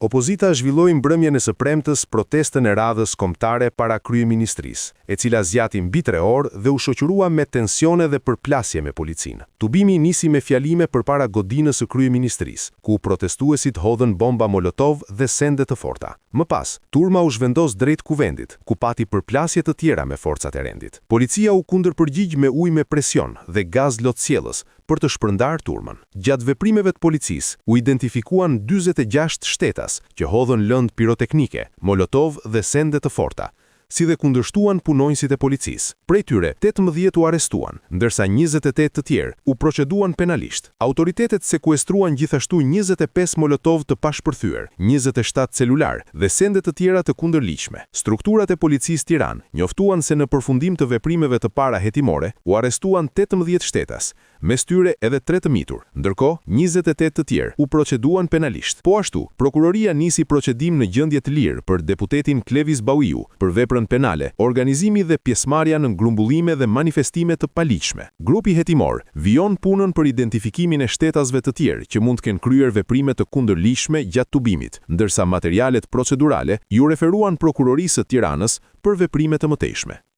Opozita zhvilloi mbrëmjen e së premtës protestën e radhës kombëtare para kryeministrisë, e cila zgjati mbi 3 orë dhe u shoqërua me tensione dhe përplasje me policinë. Tubimi nisi me fjalime përpara godinës së kryeministrisë, ku protestuesit hodhën bomba molotov dhe sende të forta. Më pas, turma u zhvendos drejt kuvendit, ku pati përplasje të tjera me forcat e rendit. Policia u kundërpërgjigj me ujë me presion dhe gaz lotësjellës për të shpërndar turmën. Gjatë veprimeve të policisë, u identifikuan 46 shtetas që hodhën lëndë piroteknike, molotov dhe sende të forta, si dhe kundërshtuan punonjësit e policisë. Prej tyre, 18 u arestuan, ndërsa 28 të tjerë u proceduan penalisht. Autoritetet sekuestruan gjithashtu 25 molotov të pashpërthyer, 27 celular dhe sende të tjera të kundërligjshme. Strukturat e policisë Tiranë njoftuan se në përfundim të veprimeve të para hetimore, u arestuan 18 shtetas, mes tyre edhe 3 të mitur, ndërkohë 28 të tjerë u proceduan penalisht. Po ashtu, prokuroria nisi procedim në gjendje të lirë për deputetin Klevis Bauiu për veprën penale, organizimi dhe pjesëmarrja në grumbulline dhe manifestime të paligjshme. Grupi hetimor vijon punën për identifikimin e shtetasve të tjerë që mund të kenë kryer veprime të kundërligjshme gjatë tubimit, ndërsa materialet procedurale ju referuan prokurorisë së Tiranës për veprime të mëtejshme.